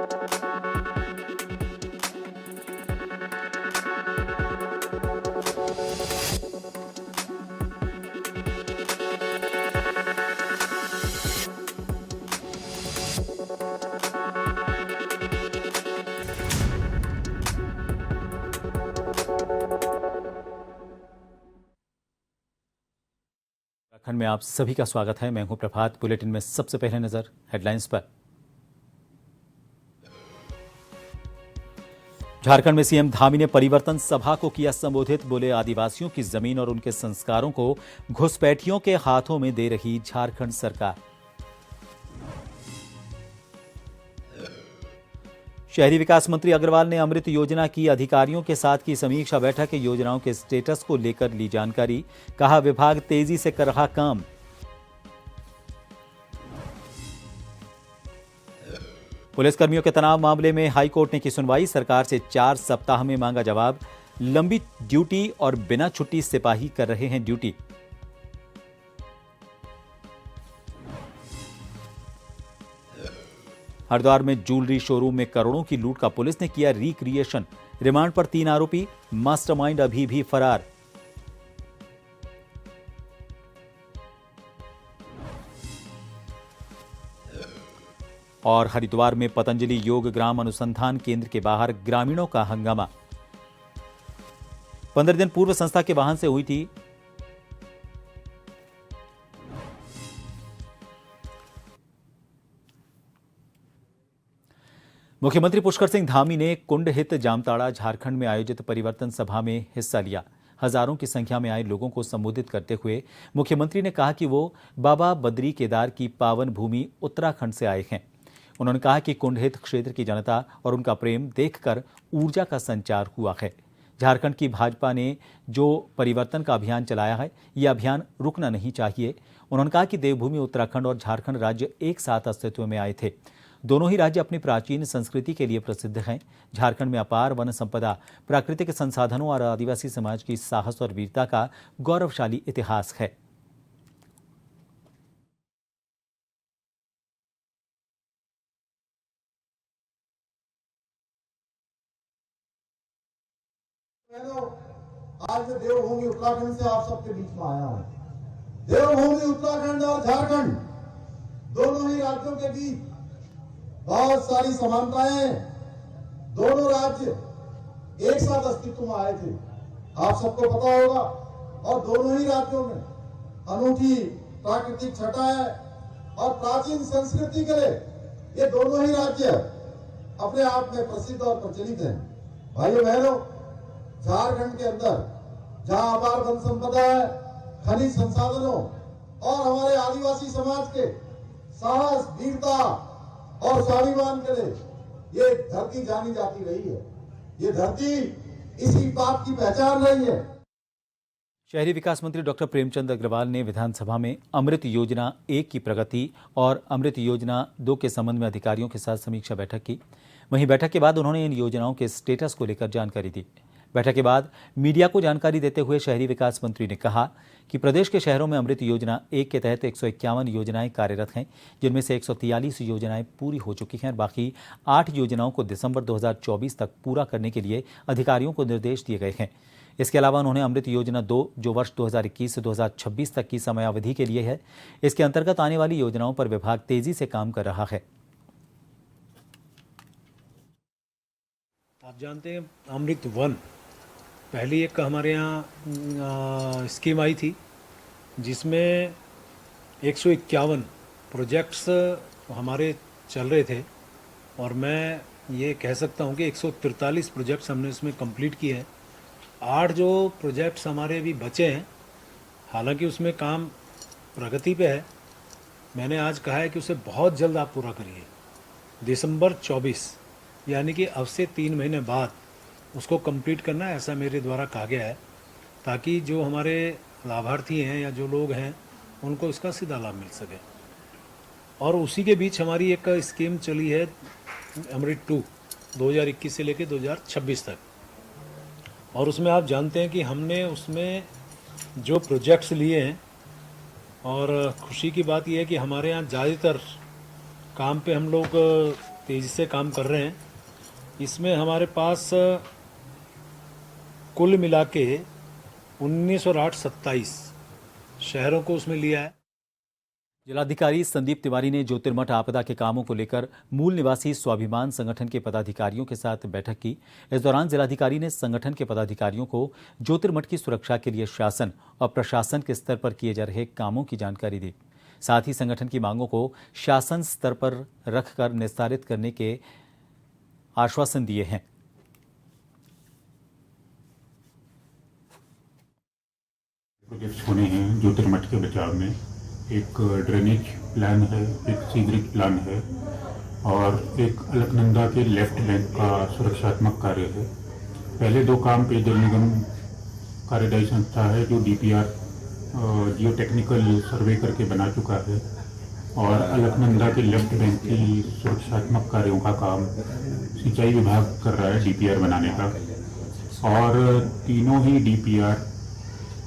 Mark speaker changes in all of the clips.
Speaker 1: उत्तराखंड में आप सभी का स्वागत है। मैं हूं प्रभात। बुलेटिन में सबसे पहले नजर हेडलाइंस पर। झारखंड में सीएम धामी ने परिवर्तन सभा को किया संबोधित। बोले, आदिवासियों की जमीन और उनके संस्कारों को घुसपैठियों के हाथों में दे रही झारखंड सरकार। शहरी विकास मंत्री अग्रवाल ने अमृत योजना की अधिकारियों के साथ की समीक्षा बैठक। योजनाओं के स्टेटस को लेकर ली जानकारी। कहा, विभाग तेजी से कर रहा काम। पुलिसकर्मियों के तनाव मामले में हाईकोर्ट ने की सुनवाई। सरकार से 4 सप्ताह में मांगा जवाब। लंबी ड्यूटी और बिना छुट्टी सिपाही कर रहे हैं ड्यूटी। हरिद्वार में ज्वेलरी शोरूम में करोड़ों की लूट का पुलिस ने किया रिक्रिएशन। रिमांड पर 3 आरोपी, मास्टरमाइंड अभी भी फरार। और हरिद्वार में पतंजलि योग ग्राम अनुसंधान केंद्र के बाहर ग्रामीणों का हंगामा। 15 दिन पूर्व संस्था के वाहन से हुई थी मुख्यमंत्री पुष्कर सिंह धामी ने कुंडहित जामताड़ा झारखंड में आयोजित परिवर्तन सभा में हिस्सा लिया। हजारों की संख्या में आए लोगों को संबोधित करते हुए मुख्यमंत्री ने कहा कि वो बाबा बद्री केदार की पावन भूमि उत्तराखंड से आए हैं। उन्होंने कहा कि कुंडहित क्षेत्र की जनता और उनका प्रेम देखकर ऊर्जा का संचार हुआ है। झारखंड की भाजपा ने जो परिवर्तन का अभियान चलाया है, यह अभियान रुकना नहीं चाहिए। उन्होंने कहा कि देवभूमि उत्तराखंड और झारखंड राज्य एक साथ अस्तित्व में आए थे। दोनों ही राज्य अपनी प्राचीन संस्कृति के लिए प्रसिद्ध हैं। झारखंड में अपार वन संपदा, प्राकृतिक संसाधनों और आदिवासी समाज की साहस और वीरता का गौरवशाली इतिहास है।
Speaker 2: आज मैं देवभूमि उत्तराखंड से आप सबके बीच में आया हूं। देवभूमि उत्तराखंड और झारखंड दोनों ही राज्यों के बीच बहुत सारी समानताएं हैं। दोनों राज्य एक साथ अस्तित्व में आए थे, आप सबको पता होगा। और दोनों ही राज्यों में अनूठी प्राकृतिक छटा है और प्राचीन संस्कृति के लिए ये दोनों ही राज्य अपने आप में प्रसिद्ध और प्रचलित हैं। भाइयों बहनों, झारखंड के अंदर जहां अपार वन संपदा है, खनिज संसाधनों और हमारे आदिवासी समाज के साहस, वीरता और स्वाभिमान के लिए ये धरती जानी जाती रही है। ये धरती इसी बात की पहचान रही है।
Speaker 1: शहरी विकास मंत्री डॉक्टर प्रेमचंद अग्रवाल ने विधानसभा में अमृत योजना 1 की प्रगति और अमृत योजना 2 के संबंध में अधिकारियों के साथ समीक्षा बैठक की। वहीं बैठक के बाद उन्होंने इन योजनाओं के स्टेटस को लेकर जानकारी दी। बैठक के बाद मीडिया को जानकारी देते हुए शहरी विकास मंत्री ने कहा कि प्रदेश के शहरों में अमृत योजना 1 के तहत 151 योजनाएं कार्यरत हैं, जिनमें से 143 योजनाएं पूरी हो चुकी हैं और बाकी 8 योजनाओं को दिसंबर 2024 तक पूरा करने के लिए अधिकारियों को निर्देश दिए गए हैं। इसके अलावा उन्होंने अमृत योजना 2, जो वर्ष 2021 से 2026 तक की समयावधि के लिए है, इसके अंतर्गत आने वाली योजनाओं पर विभाग तेजी से काम कर रहा है।
Speaker 3: आप जानते हैं, अमृत 1 पहली एक हमारे यहाँ स्कीम आई थी, जिसमें 151 प्रोजेक्ट्स हमारे चल रहे थे और मैं ये कह सकता हूँ कि 143 प्रोजेक्ट्स हमने इसमें कंप्लीट किए हैं। 8 जो प्रोजेक्ट्स हमारे अभी बचे हैं, हालांकि उसमें काम प्रगति पे है। मैंने आज कहा है कि उसे बहुत जल्द आप पूरा करिए। दिसंबर 24 यानी कि अब से 3 महीने बाद उसको कंप्लीट करना है, ऐसा मेरे द्वारा कहा गया है, ताकि जो हमारे लाभार्थी हैं या जो लोग हैं उनको इसका सीधा लाभ मिल सके। और उसी के बीच हमारी एक स्कीम चली है अमृत 2, 2021 से लेकर 2026 तक। और उसमें आप जानते हैं कि हमने उसमें जो प्रोजेक्ट्स लिए हैं, और खुशी की बात यह है कि हमारे यहाँ ज़्यादातर काम पे हम लोग तेज़ी से काम कर रहे हैं। इसमें हमारे पास कुल मिला के 19 और 8 27 शहरों को उसमें लिया है।
Speaker 1: जिलाधिकारी संदीप तिवारी ने ज्योतिर्मठ आपदा के कामों को लेकर मूल निवासी स्वाभिमान संगठन के पदाधिकारियों के साथ बैठक की। इस दौरान जिलाधिकारी ने संगठन के पदाधिकारियों को ज्योतिर्मठ की सुरक्षा के लिए शासन और प्रशासन के स्तर पर किए जा रहे कामों की जानकारी दी। साथ ही संगठन की मांगों को शासन स्तर पर रखकर निस्तारित करने के आश्वासन दिए हैं।
Speaker 4: प्रोजेक्ट्स होने हैं ज्योतिर्मठ के बचाव में। एक ड्रेनेज प्लान है, एक सीवरेज प्लान है और एक अलकनंदा के लेफ्ट बैंक का सुरक्षात्मक कार्य है। पहले दो काम पे जल निगम कार्यदायी संस्था है जो डीपीआर जियो टेक्निकल सर्वे करके बना चुका है और अलकनंदा के लेफ्ट बैंक की सुरक्षात्मक कार्यों का काम सिंचाई विभाग कर रहा है डीपीआर बनाने का। और तीनों ही डीपीआर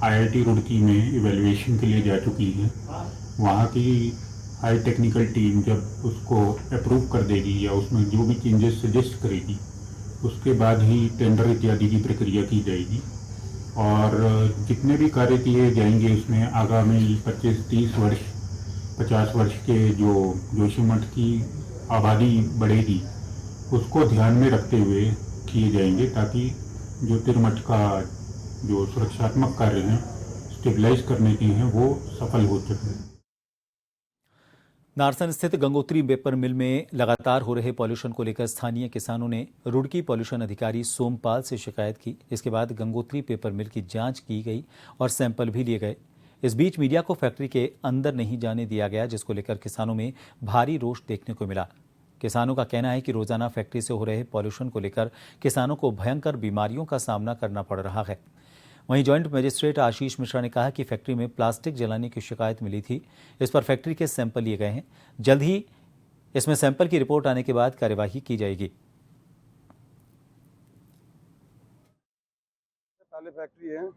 Speaker 4: आईआईटी रुड़की में इवैल्यूएशन के लिए जा चुकी है। वहाँ की हाई टेक्निकल टीम जब उसको अप्रूव कर देगी या उसमें जो भी चेंजेस सजेस्ट करेगी उसके बाद ही टेंडर इत्यादि की प्रक्रिया की जाएगी। और जितने भी कार्य किए जाएंगे उसमें आगामी 25-30 वर्ष 50 वर्ष के जो जोशीमठ की आबादी बढ़ेगी उसको ध्यान में रखते हुए किए जाएंगे ताकि ज्योतिर्मठ का जो सुरक्षात्मक कार्य हैं स्टेबलाइज करने के हैं वो सफल हो सके।
Speaker 1: नारसन स्थित गंगोत्री पेपर मिल में लगातार हो रहे पॉल्यूशन को लेकर स्थानीय किसानों ने रुड़की पॉल्यूशन अधिकारी सोमपाल से शिकायत की। इसके बाद गंगोत्री पेपर मिल की जांच की गई और सैंपल भी लिए गए। इस बीच मीडिया को फैक्ट्री के अंदर नहीं जाने दिया गया, जिसको लेकर किसानों में भारी रोष देखने को मिला। किसानों का कहना है कि रोजाना फैक्ट्री से हो रहे पॉल्यूशन को लेकर किसानों को भयंकर बीमारियों का सामना करना पड़ रहा है। वहीं जॉइंट मजिस्ट्रेट आशीष मिश्रा ने कहा कि फैक्ट्री में प्लास्टिक जलाने की शिकायत मिली थी। इस पर फैक्ट्री के सैंपल लिए गए हैं। जल्द ही इसमें सैंपल की रिपोर्ट आने के बाद कार्यवाही की जाएगी।
Speaker 5: पहले फैक्ट्री है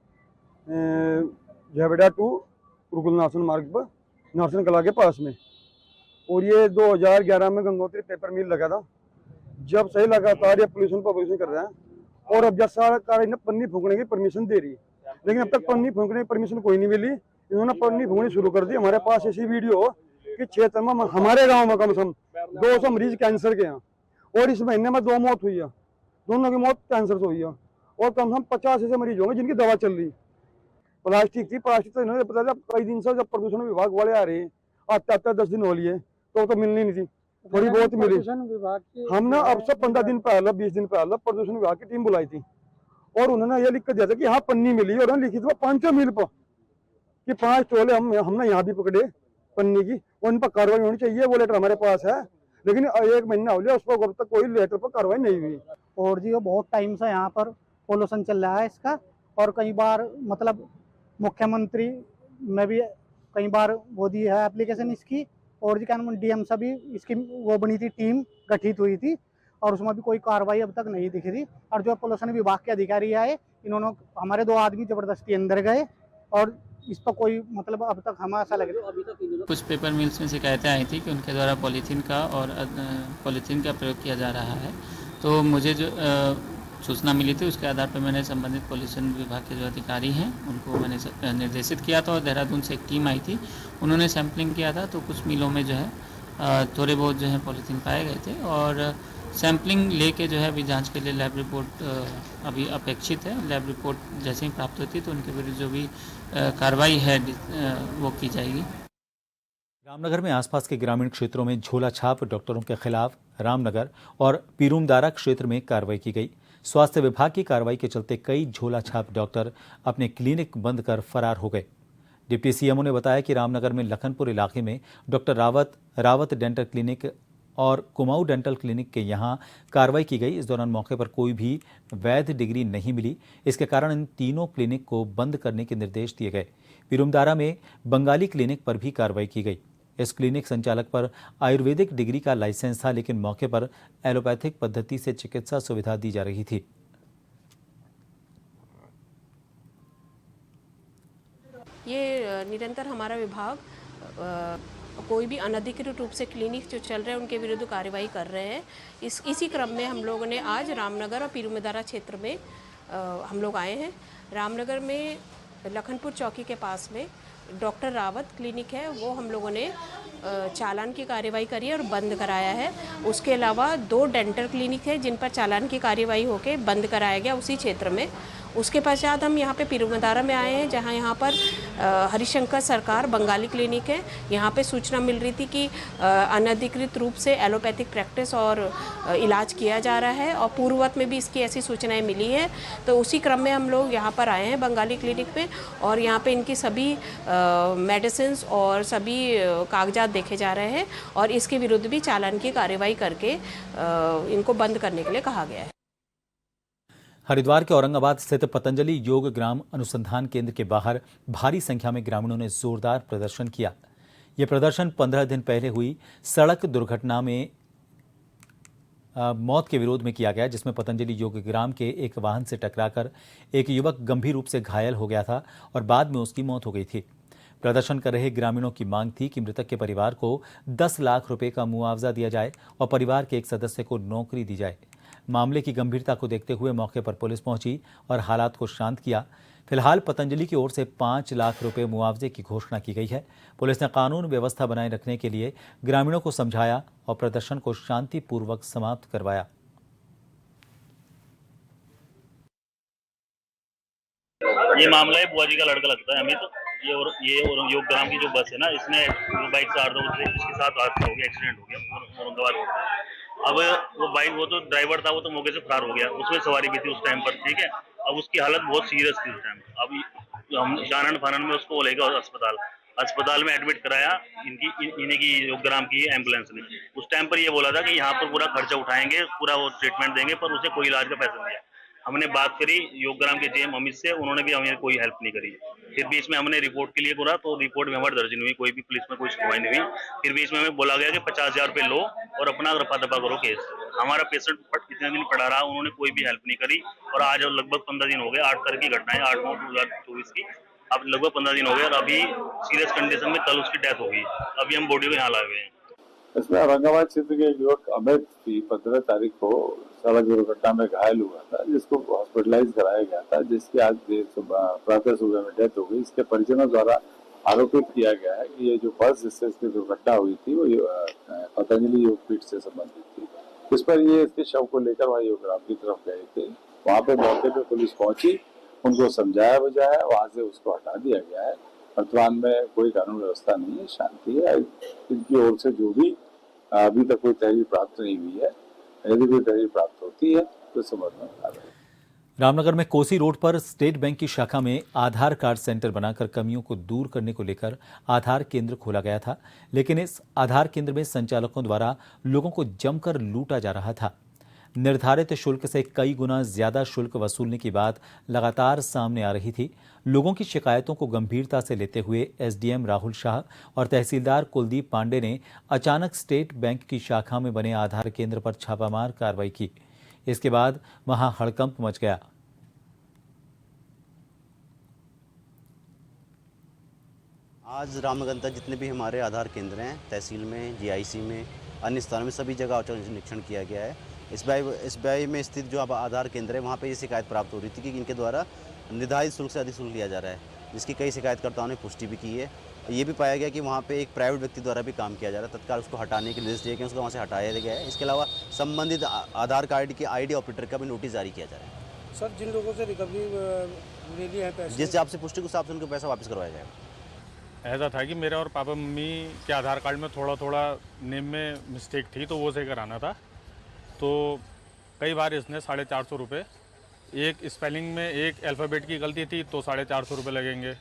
Speaker 5: झवेड़ा टू रुकुल नासन मार्ग पर नासन कला के पास में, और ये 2011 में गंगोत्री पेपर मिल लगा था। जब सही लगातार ये पोल्यूशन कर रहा है और अब जब सरकार ने पन्नी फूकने की परमिशन दे रही है, लेकिन अब तक पन्नी फूकने की परमिशन कोई नहीं मिली। इन्होंने पन्नी फूकनी शुरू कर दी। हमारे पास ऐसी वीडियो हो कि क्षेत्र में हमारे गांव में कम से कम 200 मरीज कैंसर के हैं और इस महीने में 2 मौत हुई है। दोनों की मौत कैंसर से हुई है और कम से कम 50 ऐसे मरीज होंगे जिनकी दवा चल रही। प्लास्टिक तो इन्होंने पता था कई दिन से जब प्रदूषण विभाग वाले आ रहे हैं, आते 10 दिन हो लिए तो मिलनी नहीं थी, थोड़ी बहुत मिली। हमने अब से 15 दिन पहले 20 दिन पहले प्रदूषण विभाग की टीम बुलाई थी और उन्होंने ये लिख कर दिया था कि हाँ पन्नी मिली और उन्होंने लिखी थी 5 मील पर कि 5 टोले हमने यहाँ भी पकड़े पन्नी की और इन पर कार्रवाई होनी चाहिए। वो लेटर हमारे पास है, लेकिन 1 महीना हो गया उस पर अब तक कोई लेटर पर कार्रवाई नहीं हुई।
Speaker 6: और जी वो बहुत टाइम से यहाँ पर पोल्यूशन चल रहा है इसका, और कई बार मतलब मुख्यमंत्री ने भी कई बार वो दी है एप्लीकेशन इसकी, और जी क्या नाम डीएम से भी इसकी वो बनी थी, टीम गठित हुई थी और उसमें भी कोई कार्रवाई अब तक नहीं दिख रही। और जो पोल्यूशन विभाग के अधिकारी आए इन्होंने हमारे 2 आदमी जबरदस्ती अंदर गए और इस पर कोई मतलब अब तक हमें ऐसा लग रहा है।
Speaker 7: कुछ पेपर मिल्स में शिकायतें आई थी कि उनके द्वारा पॉलीथीन का प्रयोग किया जा रहा है। तो मुझे जो सूचना मिली थी उसके आधार पर मैंने संबंधित पॉल्यूशन विभाग के जो अधिकारी हैं उनको मैंने निर्देशित किया था और देहरादून से एक टीम आई थी, उन्होंने सैम्पलिंग किया था। तो कुछ मिलों में जो है थोड़े बहुत जो है पॉलीथीन पाए गए थे और सैम्पलिंग लेके जो है अभी जांच के लिए लैब रिपोर्ट अभी अपेक्षित है। लैब रिपोर्ट जैसे ही प्राप्त होती है तो उनके विरुद्ध जो भी कार्रवाई है वो की जाएगी।
Speaker 1: रामनगर में आसपास के ग्रामीण क्षेत्रों में झोला छाप डॉक्टरों के खिलाफ रामनगर और पीरूमदारा क्षेत्र में कार्रवाई की गई। स्वास्थ्य विभाग की कार्रवाई के चलते कई झोला छाप डॉक्टर अपने क्लिनिक बंद कर फरार हो गए। डिप्टी सीएमओ ने बताया कि रामनगर में लखनपुर इलाके में डॉक्टर रावत डेंटल क्लिनिक और कुमाऊं डेंटल क्लिनिक के यहां कार्रवाई की गई। इस दौरान मौके पर कोई भी वैध डिग्री नहीं मिली। इसके कारण इन तीनों क्लिनिक को बंद करने के निर्देश दिए गए। पीरूमदारा में बंगाली क्लिनिक पर भी कार्रवाई की गई। इस क्लिनिक संचालक पर आयुर्वेदिक डिग्री का लाइसेंस था, लेकिन मौके पर एलोपैथिक पद्धति से चिकित्सा सुविधा दी जा रही थी।
Speaker 8: ये निरंतर हमारा विभाग कोई भी अनधिकृत रूप से क्लिनिक जो चल रहे हैं उनके विरुद्ध कार्रवाई कर रहे हैं। इसी क्रम में हम लोगों ने आज रामनगर और पीरूमदारा क्षेत्र में हम लोग आए हैं। रामनगर में लखनपुर चौकी के पास में डॉक्टर रावत क्लिनिक है, वो हम लोगों ने चालान की कार्रवाई करी है और बंद कराया है। उसके अलावा 2 डेंटल क्लिनिक है जिन पर चालान की कार्रवाई होकर बंद कराया गया उसी क्षेत्र में। उसके पश्चात हम यहाँ पे पीरूमदारा में आए हैं, जहाँ यहाँ पर हरिशंकर सरकार बंगाली क्लिनिक है। यहाँ पे सूचना मिल रही थी कि अनधिकृत रूप से एलोपैथिक प्रैक्टिस और इलाज किया जा रहा है और पूर्ववत में भी इसकी ऐसी सूचनाएं मिली हैं। तो उसी क्रम में हम लोग यहाँ पर आए हैं बंगाली क्लिनिक में और यहाँ पे इनकी सभी मेडिसिन्स और सभी कागजात देखे जा रहे हैं और इसके विरुद्ध भी चालान की कार्रवाई करके इनको बंद करने के लिए कहा गया है।
Speaker 1: हरिद्वार के औरंगाबाद स्थित पतंजलि योग ग्राम अनुसंधान केंद्र के बाहर भारी संख्या में ग्रामीणों ने जोरदार प्रदर्शन किया। यह प्रदर्शन 15 दिन पहले हुई सड़क दुर्घटना में मौत के विरोध में किया गया, जिसमें पतंजलि योग ग्राम के एक वाहन से टकराकर एक युवक गंभीर रूप से घायल हो गया था और बाद में उसकी मौत हो गई थी। प्रदर्शन कर रहे ग्रामीणों की मांग थी कि मृतक के परिवार को 10 लाख रुपए का मुआवजा दिया जाए और परिवार के एक सदस्य को नौकरी दी जाए। मामले की गंभीरता को देखते हुए मौके पर पुलिस पहुंची और हालात को शांत किया। फिलहाल पतंजलि की ओर से 5 लाख रुपए मुआवजे की घोषणा की गई है। पुलिस ने कानून व्यवस्था बनाए रखने के लिए ग्रामीणों को समझाया और प्रदर्शन को शांतिपूर्वक समाप्त करवाया।
Speaker 9: ये मामला है बुआ जी का लड़का लगता है हमें। तो ये योग ग्राम की जो बस है ना, इसमें बाइक से इसके साथ हादसा हो गया, एक्सीडेंट हो गया औरंगाबाद। अब वो तो ड्राइवर था, वो तो मौके से फरार हो गया, उसमें सवारी भी थी उस टाइम पर, ठीक है। अब उसकी हालत बहुत सीरियस थी उस टाइम। अब हम जानन फानन में उसको लेगा अस्पताल में एडमिट कराया इन्हीं की योग ग्राम की एम्बुलेंस ने। उस टाइम पर ये बोला था कि यहाँ पर पूरा खर्चा उठाएंगे, पूरा वो ट्रीटमेंट देंगे, पर उसे कोई इलाज का पैसा नहीं दिया। हमने बात करी योग ग्राम के जेएम अमित से, उन्होंने भी हमें कोई हेल्प नहीं करी। फिर बीच में हमने रिपोर्ट के लिए बोला तो रिपोर्ट में हमारी दर्ज नहीं हुई, कोई भी पुलिस में कोई सुनवाई नहीं हुई। फिर बीच में हमें बोला गया कि 50,000 रुपए लो और अपना रफा दफा करो केस। हमारा पेशेंट इतने दिन पड़ा रहा, उन्होंने कोई भी हेल्प नहीं करी और आज लगभग 15 दिन हो गए। 8 तारीख की घटना है, 8/9/2024 की। अब लगभग 15 दिन हो गए और अभी सीरियस कंडीशन में कल उसकी डेथ हो गई। अभी हम बॉडी को यहाँ लाए हुए हैं।
Speaker 10: इसमें औरंगाबाद क्षेत्र के एक युवक अमित की 15 तारीख को सड़क दुर्घटना में घायल हुआ था, जिसको हॉस्पिटलाइज कराया गया था, जिसकी आज प्रातः सुबह में डेथ हो गई। इसके परिजनों द्वारा आरोपित किया गया है कि ये जो बस जिससे इसकी दुर्घटना हुई थी वो पतंजलि योगपीठ से संबंधित थी। इस पर ये इसके शव को लेकर वहाँ योगग्राम की तरफ गए थे। वहाँ पे मौके पे पुलिस पहुंची, उनको समझाया बुझाया, वहाँ से उसको हटा दिया गया है। वर्तमान में कोई कानून व्यवस्था नहीं है, शांति है। इनकी ओर से जो भी अभी तक कोई तहरीर प्राप्त नहीं हुई है, यदि कोई तहरीर प्राप्त होती है तो समझ में आ रहा है।
Speaker 1: रामनगर में कोसी रोड पर स्टेट बैंक की शाखा में आधार कार्ड सेंटर बनाकर कमियों को दूर करने को लेकर आधार केंद्र खोला गया था, लेकिन इस आधार केंद्र में संचालकों द्वारा लोगों को जमकर लूटा जा रहा था। निर्धारित शुल्क से कई गुना ज्यादा शुल्क वसूलने की बात लगातार सामने आ रही थी। लोगों की शिकायतों को गंभीरता से लेते हुए एसडीएम राहुल शाह और तहसीलदार कुलदीप पांडे ने अचानक स्टेट बैंक की शाखा में बने आधार केंद्र पर छापामार कार्रवाई की। इसके बाद वहां हड़कंप मच गया।
Speaker 11: आज रामनगर तक जितने भी हमारे आधार केंद्र हैं, तहसील में, जीआईसी में, अन्य स्थानों में सभी जगह औचक निरीक्षण किया गया है। इस बाई में स्थित जो आधार केंद्र है वहाँ पे ये शिकायत प्राप्त हो रही थी कि इनके द्वारा निर्धारित शुल्क से अधिक शुल्क लिया जा रहा है, जिसकी कई शिकायतकर्ताओं ने पुष्टि भी की है। ये भी पाया गया कि वहाँ पे एक प्राइवेट व्यक्ति द्वारा भी काम किया जा रहा है। तत्काल उसको हटाने के निर्देश दिए गए, उसको वहाँ से हटाया गया है। इसके अलावा संबंधित आधार कार्ड के आईडी ऑपरेटर का भी नोटिस जारी किया जा रहा है।
Speaker 12: सर, जिन लोगों से रिकवरी ले लिया है पैसे,
Speaker 11: जिस हिसाब से पुष्टि के हिसाब से उनको पैसा वापस करवाया जाएगा।
Speaker 13: ऐसा था कि मेरे और पापा मम्मी के आधार कार्ड में थोड़ा नेम में मिस्टेक थी, तो वो सही कराना था। तो कई बार इसने 450 रुपये, एक स्पेलिंग में एक अल्फ़ाबेट की गलती थी तो 450 रुपये लगेंगे।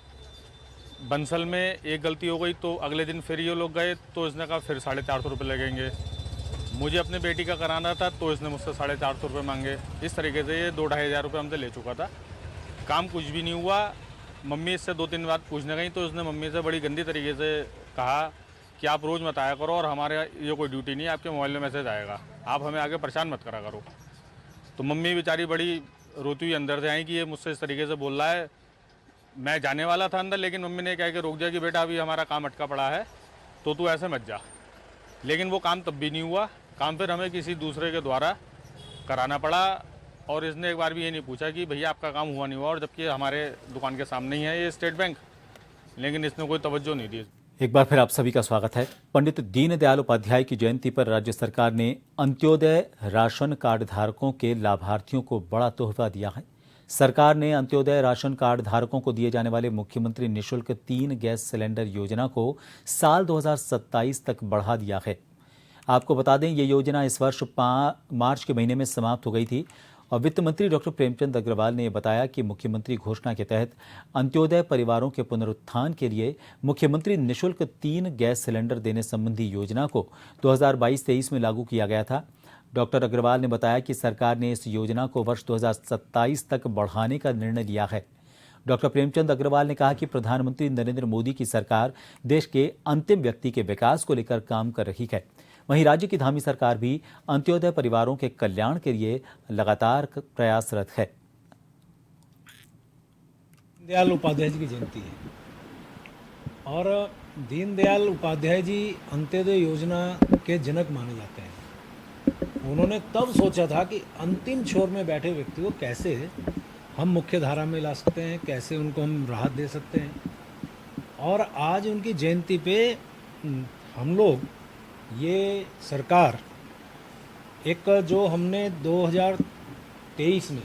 Speaker 13: बंसल में एक गलती हो गई तो अगले दिन फिर ये लोग गए तो इसने कहा फिर 450 रुपये लगेंगे। मुझे अपने बेटी का कराना था तो इसने मुझसे 450 रुपये मांगे। इस तरीके से ये 2-2.5 हज़ार रुपये हमसे ले चुका था। काम कुछ भी नहीं हुआ। मम्मी इससे 2-3 बार पूछने गई तो उसने मम्मी से बड़ी गंदी तरीके से कहा कि आप रोज़ मत आया करो और हमारे ये कोई ड्यूटी नहीं है, आपके मोबाइल में मैसेज आएगा, आप हमें आगे परेशान मत करा करो। तो मम्मी बेचारी बड़ी रोती हुई अंदर से आई कि ये मुझसे इस तरीके से बोल रहा है। मैं जाने वाला था अंदर, लेकिन मम्मी ने क्या कि रोक दिया कि बेटा अभी हमारा काम अटका पड़ा है तो तू ऐसे मत जा। लेकिन वो काम तब भी नहीं हुआ, काम फिर हमें किसी दूसरे के द्वारा कराना पड़ा। और इसने एक बार भी ये नहीं पूछा कि भैया आपका काम हुआ नहीं हुआ, और जबकि हमारे दुकान के सामने ही है ये स्टेट बैंक, लेकिन इसने कोई तवज्जो नहीं दी।
Speaker 1: एक बार फिर आप सभी का स्वागत है। पंडित दीनदयाल उपाध्याय की जयंती पर राज्य सरकार ने अंत्योदय राशन कार्ड धारकों के लाभार्थियों को बड़ा तोहफा दिया है। सरकार ने अंत्योदय राशन कार्ड धारकों को दिए जाने वाले मुख्यमंत्री निःशुल्क 3 गैस सिलेंडर योजना को साल 2027 तक बढ़ा दिया है। आपको बता दें, ये योजना इस वर्ष मार्च के महीने में समाप्त हो गई थी और वित्त मंत्री डॉक्टर प्रेमचंद अग्रवाल ने बताया कि मुख्यमंत्री घोषणा के तहत अंत्योदय परिवारों के पुनरुत्थान के लिए मुख्यमंत्री निःशुल्क 3 गैस सिलेंडर देने संबंधी योजना को 2022-23 में लागू किया गया था। डॉक्टर अग्रवाल ने बताया कि सरकार ने इस योजना को वर्ष 2027 तक बढ़ाने का निर्णय लिया है। डॉक्टर प्रेमचंद अग्रवाल ने कहा कि प्रधानमंत्री नरेंद्र मोदी की सरकार देश के अंतिम व्यक्ति के विकास को लेकर काम कर रही है। वहीं राज्य की धामी सरकार भी अंत्योदय परिवारों के कल्याण के लिए लगातार प्रयासरत है।
Speaker 3: दीनदयाल उपाध्याय जी की जयंती है और दीनदयाल उपाध्याय जी अंत्योदय योजना के जनक माने जाते हैं। उन्होंने तब सोचा था कि अंतिम छोर में बैठे व्यक्ति को कैसे हम मुख्य धारा में ला सकते हैं, कैसे उनको हम राहत दे सकते हैं। और आज उनकी जयंती पे हम लोग ये सरकार एक जो हमने 2023 में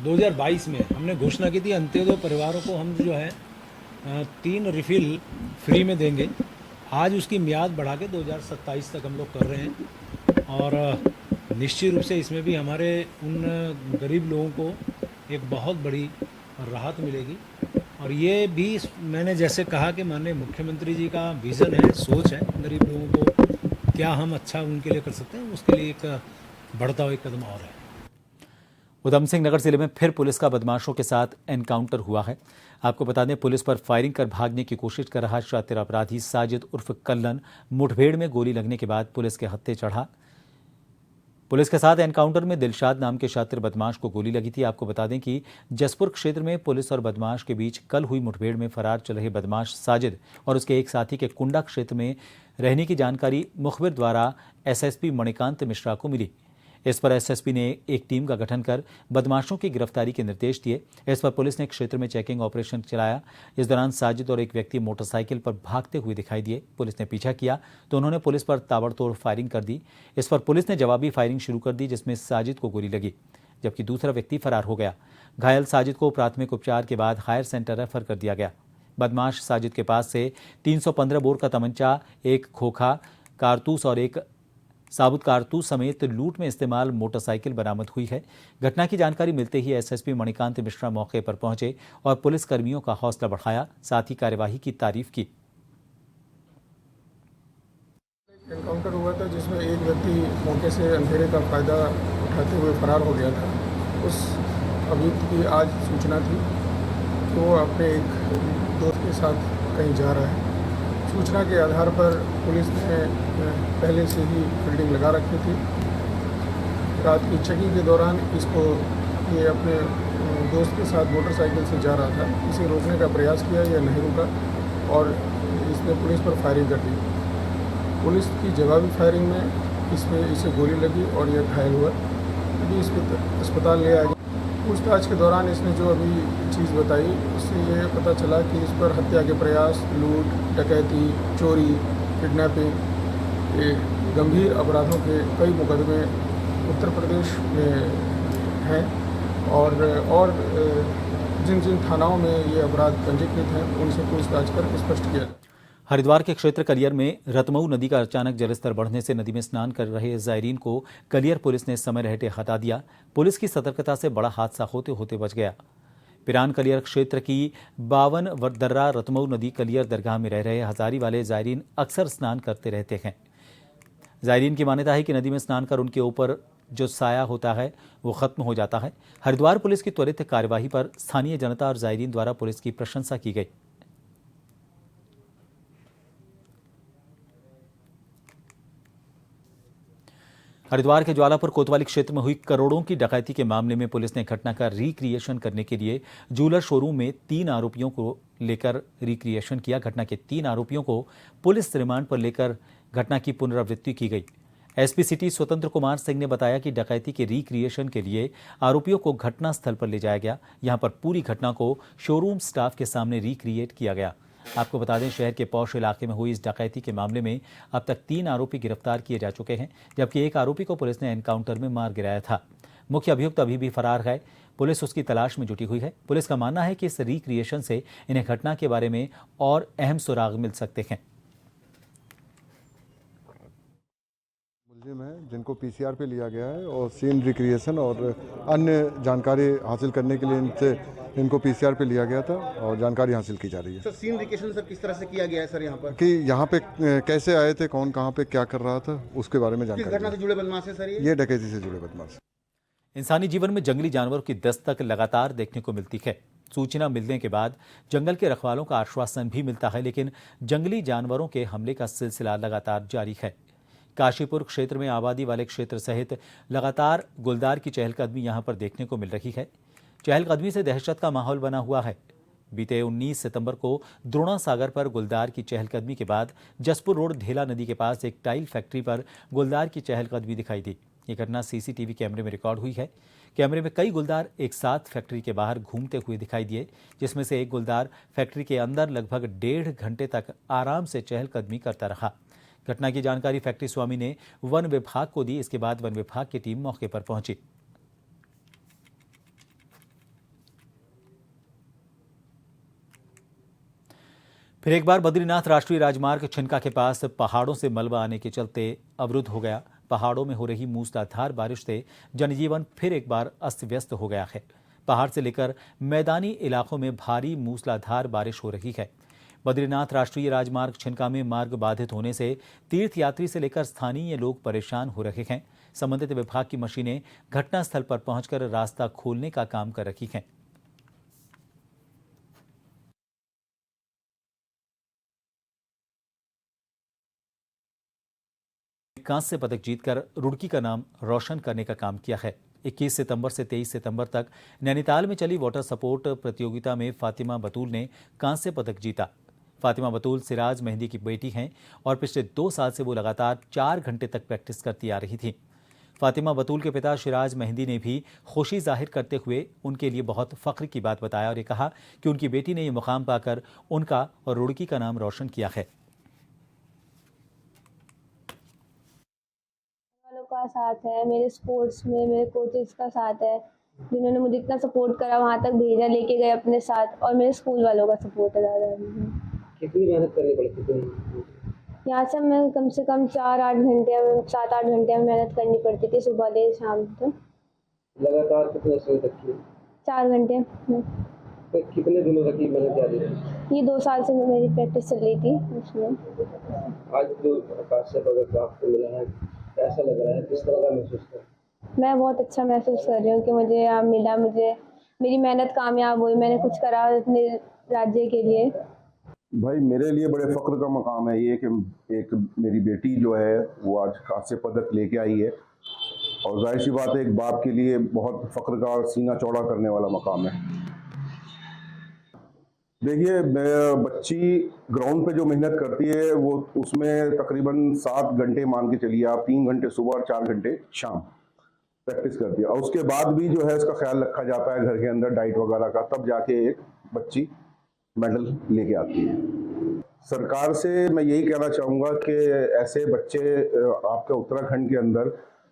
Speaker 3: 2022 में हमने घोषणा की थी, अंत्योदय परिवारों को हम जो है 3 रिफिल फ्री में देंगे। आज उसकी मियाद बढ़ा के 2027 तक हम लोग कर रहे हैं और निश्चित रूप से इसमें भी हमारे उन गरीब लोगों को एक बहुत बड़ी राहत मिलेगी। और ये भी मैंने जैसे कहा कि माननीय मुख्यमंत्री जी का विज़न है, सोच है, गरीब लोगों को क्या हम अच्छा उनके लिए कर सकते हैं, उसके लिए एक बढ़ता हुआ कदम और है।
Speaker 1: उधम सिंह नगर जिले में फिर पुलिस का बदमाशों के साथ एनकाउंटर हुआ है। आपको बता दें, पुलिस पर फायरिंग कर भागने की कोशिश कर रहा शातिर अपराधी साजिद उर्फ कल्लन मुठभेड़ में गोली लगने के बाद पुलिस के हत्थे चढ़ा। पुलिस के साथ एनकाउंटर में दिलशाद नाम के शातिर बदमाश को गोली लगी थी। आपको बता दें कि जसपुर क्षेत्र में पुलिस और बदमाश के बीच कल हुई मुठभेड़ में फरार चल रहे बदमाश साजिद और उसके एक साथी के कुंडा क्षेत्र में रहने की जानकारी मुखबिर द्वारा एसएसपी मणिकांत मिश्रा को मिली। इस पर एसएसपी ने एक टीम का गठन कर बदमाशों की गिरफ्तारी के निर्देश दिए। इस पर पुलिस ने क्षेत्र में चेकिंग ऑपरेशन चलाया। इस दौरान साजिद और एक व्यक्ति मोटरसाइकिल पर भागते हुए दिखाई दिए। पुलिस ने पीछा किया तो उन्होंने पुलिस पर ताबड़तोड़ फायरिंग कर दी। इस पर पुलिस ने जवाबी फायरिंग शुरू कर दी, जिसमें साजिद को गोली लगी, जबकि दूसरा व्यक्ति फरार हो गया। घायल साजिद को प्राथमिक उपचार के बाद हायर सेंटर रेफर कर दिया गया। बदमाश साजिद के पास से 315 बोर का तमंचा, एक खोखा कारतूस और एक साबुत कारतूस समेत लूट में इस्तेमाल मोटरसाइकिल बरामद हुई है। घटना की जानकारी मिलते ही एसएसपी मणिकांत मिश्रा मौके पर पहुंचे और पुलिस कर्मियों का हौसला बढ़ाया, साथ ही कार्यवाही की तारीफ की।
Speaker 12: एनकाउंटर हुआ था जिसमें एक व्यक्ति मौके से अंधेरे का फायदा उठाते हुए फरार हो गया था। उस अभियुक्त की आज सूचना थी कि वो अपने एक दोस्त के साथ कहीं जा रहा है। सूचना के आधार पर पुलिस ने पहले से ही फील्डिंग लगा रखी थी। रात की चेकिंग के दौरान इसको ये अपने दोस्त के साथ मोटरसाइकिल से जा रहा था। इसे रोकने का प्रयास किया, यह नहीं रुका और इसने पुलिस पर फायरिंग कर दी। पुलिस की जवाबी फायरिंग में इसे गोली लगी और यह घायल हुआ। अभी इसको अस्पताल ले आया गया। पूछताछ के दौरान इसने जो अभी चीज़ बताई उससे ये पता चला कि इस पर हत्या के प्रयास, लूट, डकैती, चोरी, किडनैपिंग, ये गंभीर अपराधों के कई मुकदमे उत्तर प्रदेश में हैं और जिन जिन थानाओं में ये अपराध पंजीकृत हैं उनसे पूछताछ कर स्पष्ट किया जाए।
Speaker 1: हरिद्वार के क्षेत्र कलियर में रतमऊ नदी का अचानक जलस्तर बढ़ने से नदी में स्नान कर रहे ज़ायरीन को कलियर पुलिस ने समय रहते हटा दिया। पुलिस की सतर्कता से बड़ा हादसा होते होते बच गया। पिरान कलियर क्षेत्र की 52 दर्रा रतमऊ नदी कलियर दरगाह में रह रहे हजारी वाले ज़ायरीन अक्सर स्नान करते रहते हैं। ज़ायरीन की मान्यता है कि नदी में स्नान कर उनके ऊपर जो साया होता है वो खत्म हो जाता है। हरिद्वार पुलिस की त्वरित कार्यवाही पर स्थानीय जनता और ज़ायरीन द्वारा पुलिस की प्रशंसा की गई। हरिद्वार के ज्वालापुर कोतवाली क्षेत्र में हुई करोड़ों की डकैती के मामले में पुलिस ने घटना का रिक्रिएशन करने के लिए ज्वेलर शोरूम में 3 आरोपियों को लेकर रिक्रिएशन किया। घटना के 3 आरोपियों को पुलिस रिमांड पर लेकर घटना की पुनरावृत्ति की गई। एसपी सिटी स्वतंत्र कुमार सिंह ने बताया कि डकैती के रिक्रिएशन के लिए आरोपियों को घटनास्थल पर ले जाया गया। यहां पर पूरी घटना को शोरूम स्टाफ के सामने रिक्रिएट किया गया। आपको बता दें, शहर के पौष इलाके में हुई इस डकैती के मामले में अब तक 3 आरोपी गिरफ्तार किए जा चुके हैं, जबकि एक आरोपी को पुलिस ने एनकाउंटर में मार गिराया था। मुख्य अभियुक्त अभी भी फरार है। पुलिस उसकी तलाश में जुटी हुई है। पुलिस का मानना है कि इस रिक्रिएशन से इन्हें घटना के बारे में और अहम सुराग मिल सकते हैं।
Speaker 14: मुलजिम है जिनको पीसीआर पे लिया गया है और सीन रिक्रिएशन और अन्य जानकारी हासिल करने के लिए इनको पीसीआर पे लिया गया था और जानकारी हासिल की जा रही है।
Speaker 15: सर, सीन रिक्रिएशन सर किस तरह से किया गया है सर यहाँ पर?
Speaker 14: कि यहाँ पे कैसे आए थे, कौन कहाँ पे क्या कर रहा था, उसके बारे में जानकारी।
Speaker 15: किस घटना से जुड़े बदमाश है सर
Speaker 14: ये डकैती से जुड़े बदमाश।
Speaker 1: इंसानी जीवन में जंगली जानवरों की दस्तक लगातार देखने को मिलती है। सूचना मिलने के बाद जंगल के रखवालों का आश्वासन भी मिलता है, लेकिन जंगली जानवरों के हमले का सिलसिला लगातार जारी है। काशीपुर क्षेत्र में आबादी वाले क्षेत्र सहित लगातार गुलदार की चहलकदमी यहां पर देखने को मिल रही है। चहलकदमी से दहशत का माहौल बना हुआ है। बीते 19 सितंबर को द्रोणा सागर पर गुलदार की चहलकदमी के बाद जसपुर रोड ढेला नदी के पास एक टाइल फैक्ट्री पर गुलदार की चहलकदमी दिखाई दी। ये घटना सीसीटीवी कैमरे में रिकॉर्ड हुई है। कैमरे में कई गुलदार एक साथ फैक्ट्री के बाहर घूमते हुए दिखाई दिए, जिसमें से एक गुलदार फैक्ट्री के अंदर लगभग 1.5 घंटे तक आराम से चहलकदमी करता रहा। घटना की जानकारी फैक्ट्री स्वामी ने वन विभाग को दी। इसके बाद वन विभाग की टीम मौके पर पहुंची। फिर एक बार बद्रीनाथ राष्ट्रीय राजमार्ग छिनका के पास पहाड़ों से मलबा आने के चलते अवरुद्ध हो गया। पहाड़ों में हो रही मूसलाधार बारिश से जनजीवन फिर एक बार अस्त व्यस्त हो गया है। पहाड़ से लेकर मैदानी इलाकों में भारी मूसलाधार बारिश हो रही है। बद्रीनाथ राष्ट्रीय राजमार्ग छिनका में मार्ग बाधित होने से तीर्थयात्री से लेकर स्थानीय लोग परेशान हो रहे हैं। संबंधित विभाग की मशीनें घटनास्थल पर पहुंचकर रास्ता खोलने का काम कर रही हैं। कांस्य पदक जीतकर रुड़की का नाम रोशन करने का काम किया है। 21 सितंबर से 23 सितंबर तक नैनीताल में चली वाटर सपोर्ट प्रतियोगिता में फातिमा बतूल ने कांस्य पदक जीता। फातिमा बतूल सिराज मेहंदी की बेटी हैं और पिछले 2 साल से वो लगातार 4 घंटे तक प्रैक्टिस करती आ रही थी। फातिमा बतूल के पिता सिराज मेहंदी ने भी खुशी जाहिर करते हुए उनके लिए बहुत फख्र की बात बताया और ये कहा कि उनकी बेटी ने ये मुकाम पाकर उनका और रुड़की का नाम रोशन किया है।
Speaker 16: का साथ है, मेरे स्पोर्ट्स में मेरे कोचेस का साथ है, जिन्होंने मुझे इतना सपोर्ट करा, वहाँ तक भेजा, लेके गए अपने साथ, और मेरे स्कूल वालों का सपोर्ट है ज़्यादा।
Speaker 15: कितनी मेहनत करनी पड़ती थी?
Speaker 16: यहाँ से मैं कम से कम 7-8 घंटे में मेहनत करनी पड़ती थी, सुबह से शाम तक।
Speaker 15: लगातार कितने समय तक की?
Speaker 16: 4 घंटे।
Speaker 15: तो कितने दिनों तक की मेहनत जारी थी?
Speaker 16: ये 2 साल से मेरी प्रैक्टिस चल रही थी उसमें।
Speaker 15: आज जो कांस्य पदक आपको मिला है, कैसा लग रहा है, किस तरह का महसूस कर?
Speaker 16: मैं बहुत अच्छा महसूस कर रही हूँ कि मुझे यहाँ मिला, मुझे मेरी मेहनत कामयाब हुई, मैंने कुछ करा अपने राज्य के लिए।
Speaker 17: भाई मेरे लिए बड़े फ़ख्र का मकाम है ये कि एक मेरी बेटी जो है वो आज कांस्य पदक लेके आई है, और जाहिर सी बात है एक बाप के लिए बहुत फ़ख्र का और सीना चौड़ा करने वाला मकाम है। देखिए, बच्ची ग्राउंड पे जो मेहनत करती है वो उसमें तकरीबन 7 घंटे मान के चलिए आप, 3 घंटे सुबह और 4 घंटे शाम प्रैक्टिस करती है, और उसके बाद भी जो है इसका ख्याल रखा जाता है घर के अंदर डाइट वगैरह का, तब जाके एक बच्ची मेडल लेके आती है। सरकार से मैं यही कहना चाहूँगा कि ऐसे बच्चे आपके उत्तराखंड के अंदर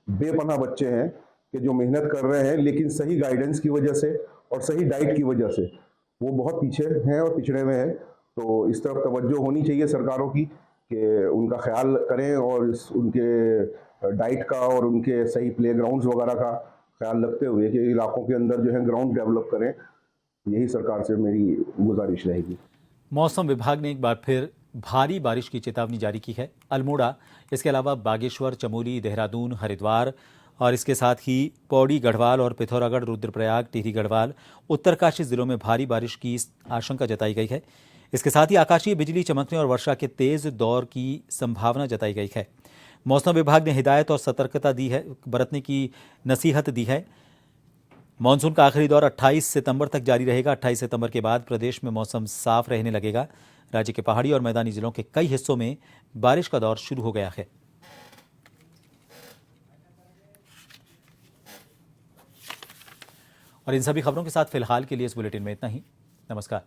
Speaker 17: बेपनाह बच्चे हैं कि जो मेहनत कर रहे हैं, लेकिन सही गाइडेंस की वजह से और सही डाइट की वजह से वो बहुत पीछे हैं और पिछड़े हुए हैं। तो इस तरफ तवज्जो होनी चाहिए सरकारों की कि उनका ख्याल करें और उनके डाइट का और उनके सही प्लेग्राउंड्स वगैरह का ख्याल रखते हुए कि इलाकों के अंदर जो है ग्राउंड डेवलप करें। यही सरकार से मेरी गुजारिश रहेगी।
Speaker 1: मौसम विभाग ने एक बार फिर भारी बारिश की चेतावनी जारी की है। अल्मोड़ा, इसके अलावा बागेश्वर, चमोली, देहरादून, हरिद्वार और इसके साथ ही पौड़ी, गढ़वाल और पिथौरागढ़, रुद्रप्रयाग, टिहरी गढ़वाल, उत्तरकाशी जिलों में भारी बारिश की आशंका जताई गई है। इसके साथ ही आकाशीय बिजली चमकने और वर्षा के तेज दौर की संभावना जताई गई है। मौसम विभाग ने हिदायत और सतर्कता दी है, बरतने की नसीहत दी है। मानसून का आखिरी दौर 28 सितंबर तक जारी रहेगा। 28 सितंबर के बाद प्रदेश में मौसम साफ रहने लगेगा। राज्य के पहाड़ी और मैदानी जिलों के कई हिस्सों में बारिश का दौर शुरू हो गया है। और इन सभी खबरों के साथ फिलहाल के लिए इस बुलेटिन में इतना ही। नमस्कार।